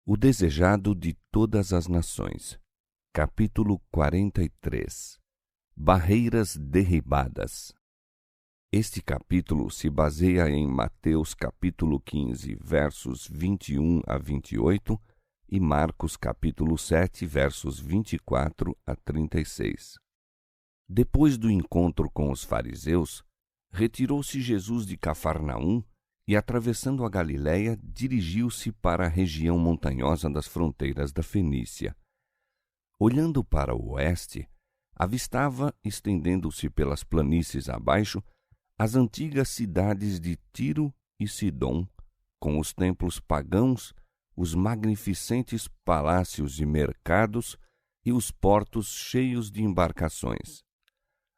O desejado de todas as nações. Capítulo 43. Barreiras derribadas. Este capítulo se baseia em Mateus capítulo 15, versos 21 a 28 e Marcos capítulo 7, versos 24 a 36. Depois do encontro com os fariseus, retirou-se Jesus de Cafarnaum e, atravessando a Galiléia, dirigiu-se para a região montanhosa das fronteiras da Fenícia. Olhando para o oeste, avistava, estendendo-se pelas planícies abaixo, as antigas cidades de Tiro e Sidom, com os templos pagãos, os magnificentes palácios e mercados e os portos cheios de embarcações.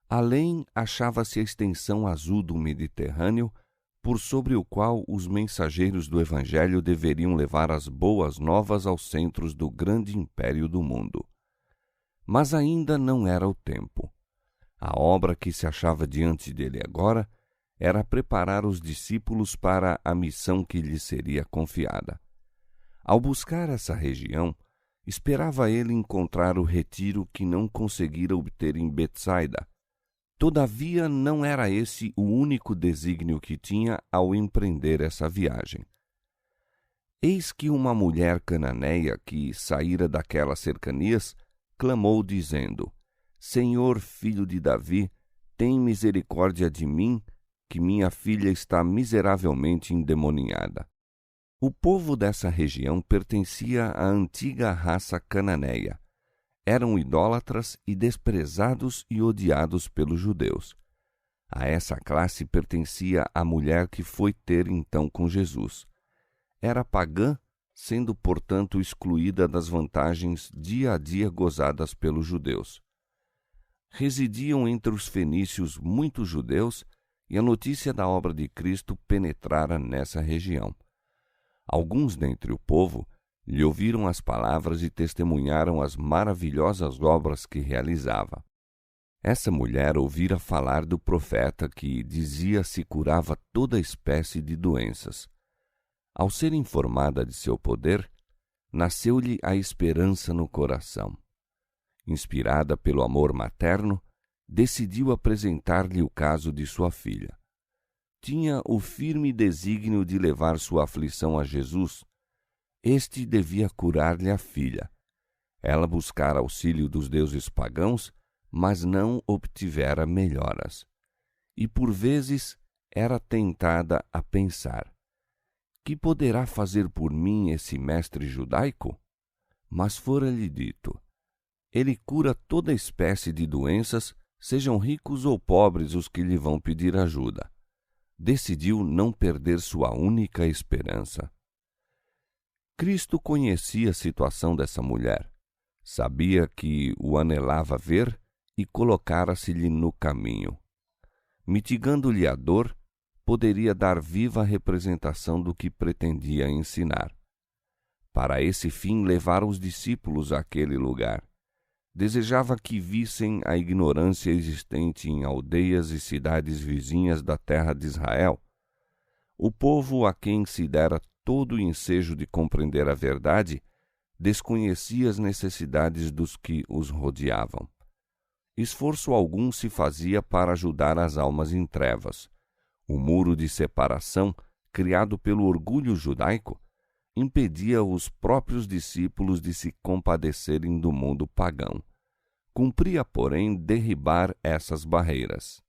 Além, achava-se a extensão azul do Mediterrâneo, por sobre o qual os mensageiros do Evangelho deveriam levar as boas novas aos centros do grande império do mundo. Mas ainda não era o tempo. A obra que se achava diante dele agora era preparar os discípulos para a missão que lhes seria confiada. Ao buscar essa região, esperava ele encontrar o retiro que não conseguira obter em Betsaida. Todavia, não era esse o único desígnio que tinha ao empreender essa viagem. Eis que uma mulher cananeia que saíra daquelas cercanias clamou dizendo: Senhor, filho de Davi, tem misericórdia de mim, que minha filha está miseravelmente endemoniada. O povo dessa região pertencia à antiga raça cananeia. Eram idólatras e desprezados e odiados pelos judeus. A essa classe pertencia a mulher que foi ter então com Jesus. Era pagã, sendo, portanto, excluída das vantagens dia a dia gozadas pelos judeus. Residiam entre os fenícios muitos judeus e a notícia da obra de Cristo penetrara nessa região. Alguns dentre o povo lhe ouviram as palavras e testemunharam as maravilhosas obras que realizava. Essa mulher ouvira falar do profeta que dizia se curava toda espécie de doenças. Ao ser informada de seu poder, nasceu-lhe a esperança no coração. Inspirada pelo amor materno, decidiu apresentar-lhe o caso de sua filha. Tinha o firme desígnio de levar sua aflição a Jesus. Este devia curar-lhe a filha. Ela buscara auxílio dos deuses pagãos, mas não obtivera melhoras. E por vezes era tentada a pensar: que poderá fazer por mim esse mestre judaico? Mas fora-lhe dito: ele cura toda espécie de doenças, sejam ricos ou pobres os que lhe vão pedir ajuda. Decidiu não perder sua única esperança. Cristo conhecia a situação dessa mulher. Sabia que o anelava ver e colocara-se-lhe no caminho. Mitigando-lhe a dor, poderia dar viva representação do que pretendia ensinar. Para esse fim, levar os discípulos àquele lugar. Desejava que vissem a ignorância existente em aldeias e cidades vizinhas da terra de Israel. O povo a quem se dera todo o ensejo de compreender a verdade desconhecia as necessidades dos que os rodeavam. Esforço algum se fazia para ajudar as almas em trevas. O muro de separação, criado pelo orgulho judaico, impedia os próprios discípulos de se compadecerem do mundo pagão. Cumpria, porém, derribar essas barreiras.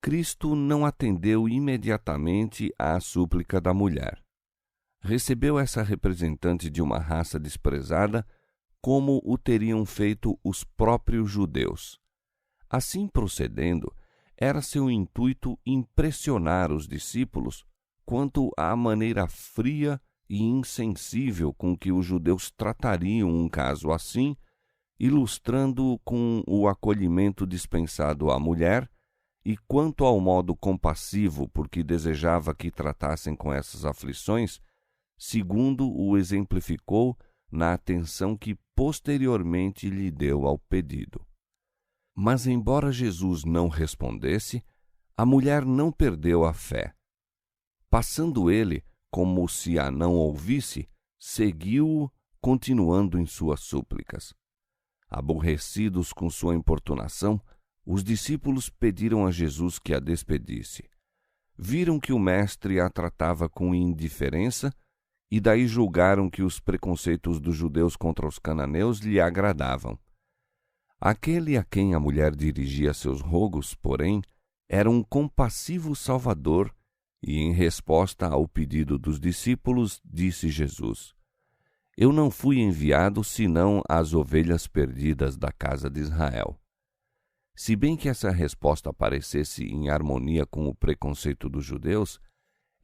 Cristo não atendeu imediatamente à súplica da mulher. Recebeu essa representante de uma raça desprezada como o teriam feito os próprios judeus. Assim procedendo, era seu intuito impressionar os discípulos quanto à maneira fria e insensível com que os judeus tratariam um caso assim, ilustrando com o acolhimento dispensado à mulher e quanto ao modo compassivo por que desejava que tratassem com essas aflições, segundo o exemplificou na atenção que posteriormente lhe deu ao pedido. Mas, embora Jesus não respondesse, a mulher não perdeu a fé. Passando ele, como se a não ouvisse, seguiu-o continuando em suas súplicas. Aborrecidos com sua importunação, os discípulos pediram a Jesus que a despedisse. Viram que o mestre a tratava com indiferença e daí julgaram que os preconceitos dos judeus contra os cananeus lhe agradavam. Aquele a quem a mulher dirigia seus rogos, porém, era um compassivo Salvador e, em resposta ao pedido dos discípulos, disse Jesus: Eu não fui enviado senão às ovelhas perdidas da casa de Israel. Se bem que essa resposta parecesse em harmonia com o preconceito dos judeus,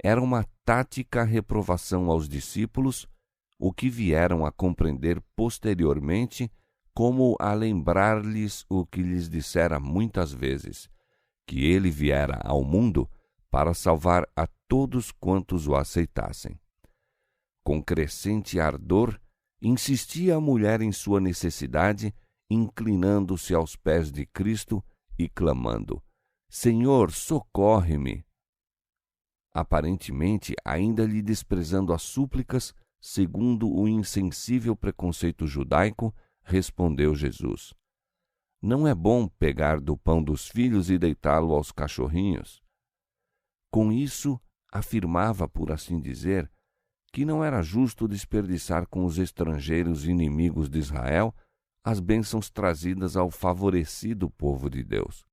era uma tática reprovação aos discípulos, o que vieram a compreender posteriormente como a lembrar-lhes o que lhes dissera muitas vezes, que ele viera ao mundo para salvar a todos quantos o aceitassem. Com crescente ardor, insistia a mulher em sua necessidade, inclinando-se aos pés de Cristo e clamando: Senhor, socorre-me! Aparentemente, ainda lhe desprezando as súplicas, segundo o insensível preconceito judaico, respondeu Jesus: Não é bom pegar do pão dos filhos e deitá-lo aos cachorrinhos. Com isso, afirmava, por assim dizer, que não era justo desperdiçar com os estrangeiros inimigos de Israel as bênçãos trazidas ao favorecido povo de Deus.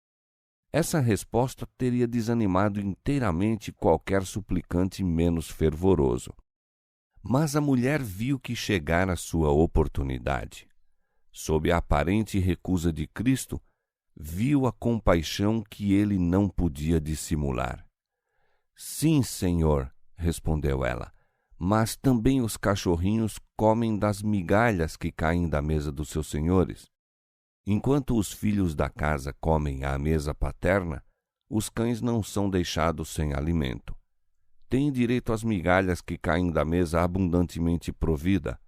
Essa resposta teria desanimado inteiramente qualquer suplicante menos fervoroso. Mas a mulher viu que chegara sua oportunidade. Sob a aparente recusa de Cristo, viu a compaixão que ele não podia dissimular. Sim, Senhor, respondeu ela, mas também os cachorrinhos comem das migalhas que caem da mesa dos seus senhores. Enquanto os filhos da casa comem à mesa paterna, os cães não são deixados sem alimento. Têm direito às migalhas que caem da mesa abundantemente provida.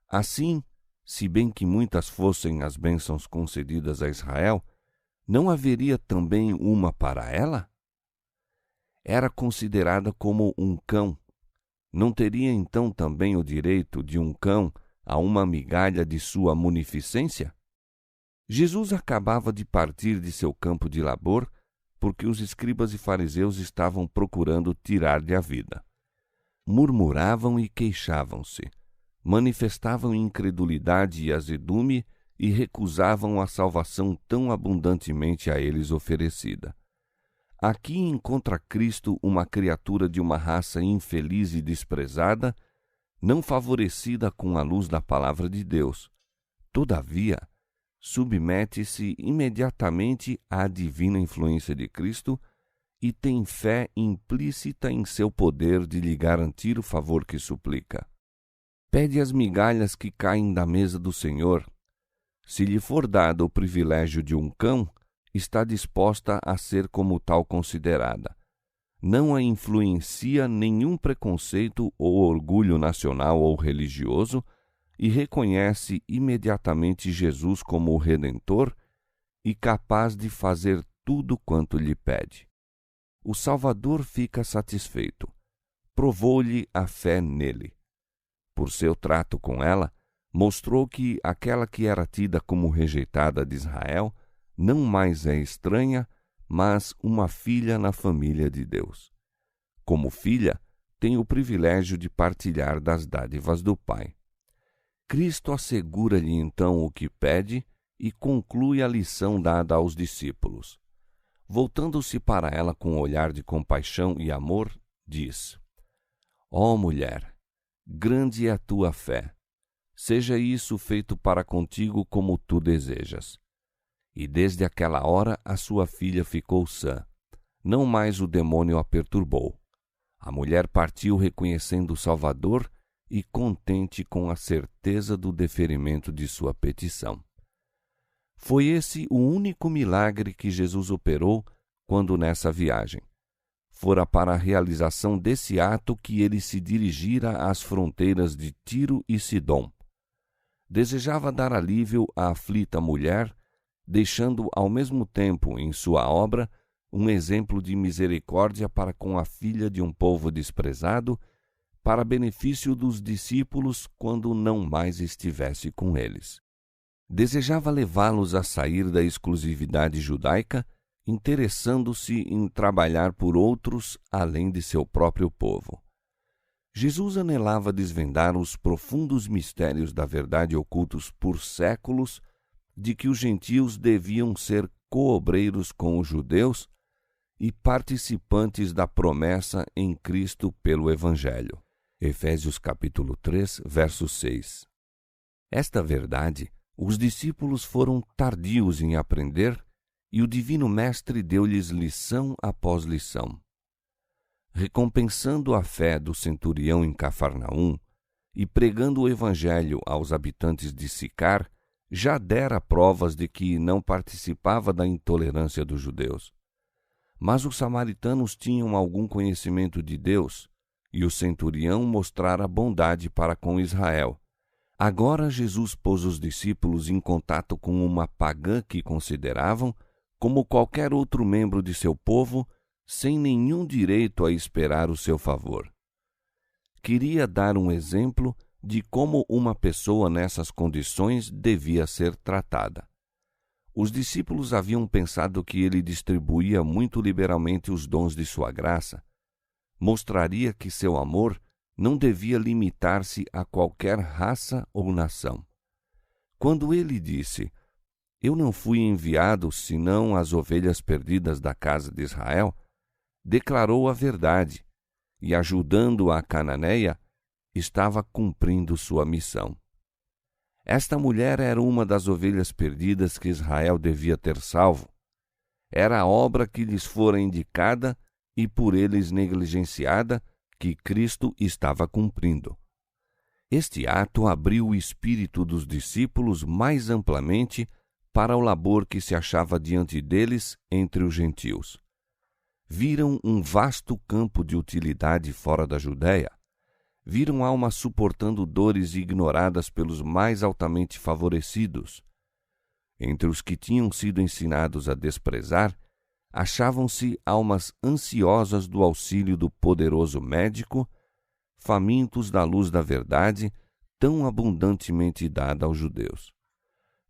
Assim, se bem que muitas fossem as bênçãos concedidas a Israel, não haveria também uma para ela? Era considerada como um cão. Não teria então também o direito de um cão a uma migalha de sua munificência? Jesus acabava de partir de seu campo de labor, porque os escribas e fariseus estavam procurando tirar-lhe a vida. Murmuravam e queixavam-se, manifestavam incredulidade e azedume e recusavam a salvação tão abundantemente a eles oferecida. Aqui encontra Cristo uma criatura de uma raça infeliz e desprezada, não favorecida com a luz da palavra de Deus. Todavia, submete-se imediatamente à divina influência de Cristo e tem fé implícita em seu poder de lhe garantir o favor que suplica. Pede as migalhas que caem da mesa do Senhor. Se lhe for dado o privilégio de um cão, está disposta a ser como tal considerada. Não a influencia nenhum preconceito ou orgulho nacional ou religioso e reconhece imediatamente Jesus como o Redentor e capaz de fazer tudo quanto lhe pede. O Salvador fica satisfeito. Provou-lhe a fé nele. Por seu trato com ela, mostrou que aquela que era tida como rejeitada de Israel não mais é estranha, mas uma filha na família de Deus. Como filha, tem o privilégio de partilhar das dádivas do Pai. Cristo assegura-lhe então o que pede e conclui a lição dada aos discípulos. Voltando-se para ela com um olhar de compaixão e amor, diz: Ó mulher, grande é a tua fé. Seja isso feito para contigo como tu desejas. E desde aquela hora a sua filha ficou sã. Não mais o demônio a perturbou. A mulher partiu reconhecendo o Salvador e contente com a certeza do deferimento de sua petição. Foi esse o único milagre que Jesus operou quando nessa viagem. Fora para a realização desse ato que ele se dirigira às fronteiras de Tiro e Sidom. Desejava dar alívio à aflita mulher, deixando ao mesmo tempo em sua obra um exemplo de misericórdia para com a filha de um povo desprezado, para benefício dos discípulos quando não mais estivesse com eles. Desejava levá-los a sair da exclusividade judaica, interessando-se em trabalhar por outros além de seu próprio povo. Jesus anelava desvendar os profundos mistérios da verdade ocultos por séculos, de que os gentios deviam ser coobreiros com os judeus e participantes da promessa em Cristo pelo Evangelho. Efésios capítulo 3, verso 6. Esta verdade, os discípulos foram tardios em aprender e o Divino Mestre deu-lhes lição após lição. Recompensando a fé do centurião em Cafarnaum e pregando o Evangelho aos habitantes de Sicar, já dera provas de que não participava da intolerância dos judeus. Mas os samaritanos tinham algum conhecimento de Deus, e o centurião mostrara bondade para com Israel. Agora Jesus pôs os discípulos em contato com uma pagã que consideravam como qualquer outro membro de seu povo, sem nenhum direito a esperar o seu favor. Queria dar um exemplo de como uma pessoa nessas condições devia ser tratada. Os discípulos haviam pensado que ele distribuía muito liberalmente os dons de sua graça. Mostraria que seu amor não devia limitar-se a qualquer raça ou nação. Quando ele disse: "Eu não fui enviado senão às ovelhas perdidas da casa de Israel", declarou a verdade e, ajudando a cananeia, estava cumprindo sua missão. Esta mulher era uma das ovelhas perdidas que Israel devia ter salvo. Era a obra que lhes fora indicada e por eles negligenciada, que Cristo estava cumprindo. Este ato abriu o espírito dos discípulos mais amplamente para o labor que se achava diante deles entre os gentios. Viram um vasto campo de utilidade fora da Judéia. Viram almas suportando dores ignoradas pelos mais altamente favorecidos. Entre os que tinham sido ensinados a desprezar, achavam-se almas ansiosas do auxílio do poderoso médico, famintos da luz da verdade, tão abundantemente dada aos judeus.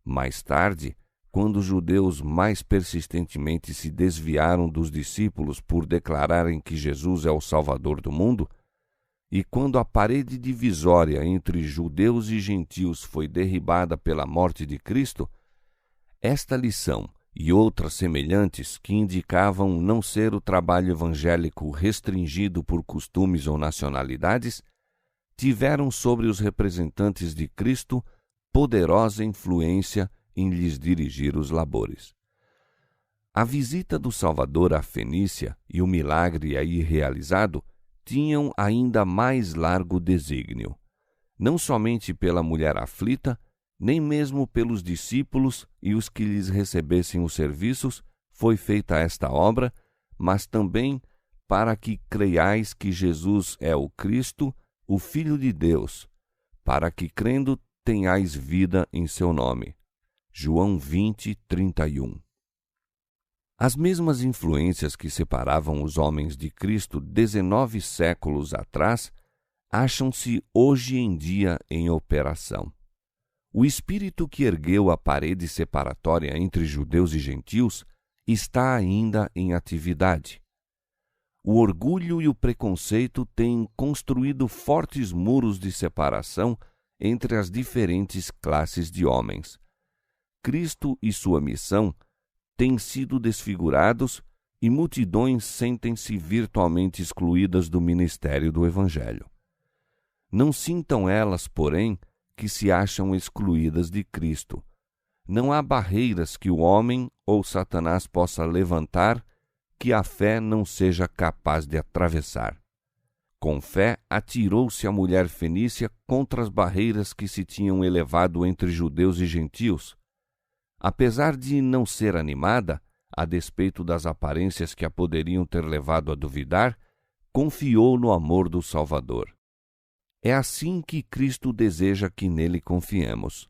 Mais tarde, quando os judeus mais persistentemente se desviaram dos discípulos por declararem que Jesus é o Salvador do mundo, e quando a parede divisória entre judeus e gentios foi derribada pela morte de Cristo, esta lição e outras semelhantes que indicavam não ser o trabalho evangélico restringido por costumes ou nacionalidades, tiveram sobre os representantes de Cristo poderosa influência em lhes dirigir os labores. A visita do Salvador à Fenícia e o milagre aí realizado tinham ainda mais largo desígnio. Não somente pela mulher aflita, nem mesmo pelos discípulos e os que lhes recebessem os serviços foi feita esta obra, mas também para que creiais que Jesus é o Cristo, o Filho de Deus, para que, crendo, tenhais vida em seu nome. João 20, 31. As mesmas influências que separavam os homens de Cristo 19 séculos atrás acham-se hoje em dia em operação. O espírito que ergueu a parede separatória entre judeus e gentios está ainda em atividade. O orgulho e o preconceito têm construído fortes muros de separação entre as diferentes classes de homens. Cristo e sua missão têm sido desfigurados e multidões sentem-se virtualmente excluídas do ministério do Evangelho. Não sintam elas, porém, que se acham excluídas de Cristo. Não há barreiras que o homem ou Satanás possa levantar que a fé não seja capaz de atravessar. Com fé, atirou-se a mulher fenícia contra as barreiras que se tinham elevado entre judeus e gentios. Apesar de não ser animada, a despeito das aparências que a poderiam ter levado a duvidar, confiou no amor do Salvador. É assim que Cristo deseja que nele confiemos.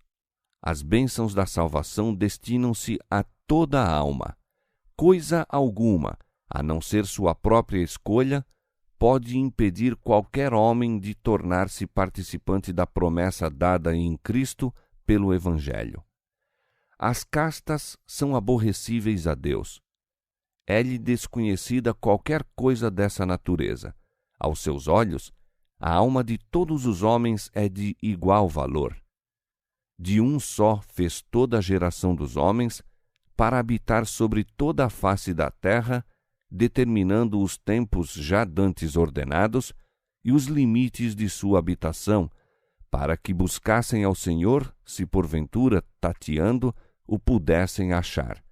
As bênçãos da salvação destinam-se a toda a alma. Coisa alguma, a não ser sua própria escolha, pode impedir qualquer homem de tornar-se participante da promessa dada em Cristo pelo Evangelho. As castas são aborrecíveis a Deus. É-lhe desconhecida qualquer coisa dessa natureza. Aos seus olhos, a alma de todos os homens é de igual valor. De um só fez toda a geração dos homens, para habitar sobre toda a face da terra, determinando os tempos já dantes ordenados e os limites de sua habitação, para que buscassem ao Senhor, se porventura, tateando, o pudessem achar,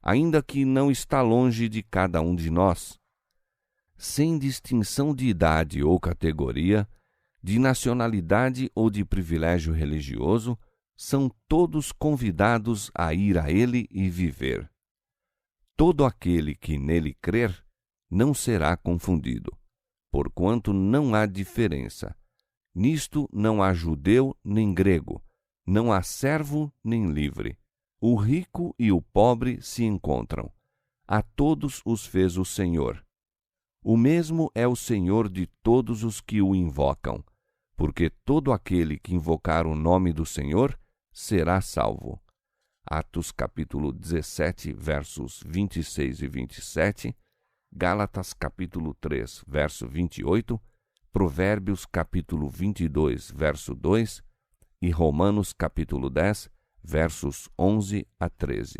ainda que não está longe de cada um de nós. Sem distinção de idade ou categoria, de nacionalidade ou de privilégio religioso, são todos convidados a ir a ele e viver. Todo aquele que nele crer não será confundido, porquanto não há diferença. Nisto não há judeu nem grego, não há servo nem livre. O rico e o pobre se encontram. A todos os fez o Senhor. O mesmo é o Senhor de todos os que o invocam, porque todo aquele que invocar o nome do Senhor será salvo. Atos capítulo 17, versos 26 e 27, Gálatas capítulo 3, verso 28, Provérbios capítulo 22, verso 2 e Romanos capítulo 10, versos 11 a 13.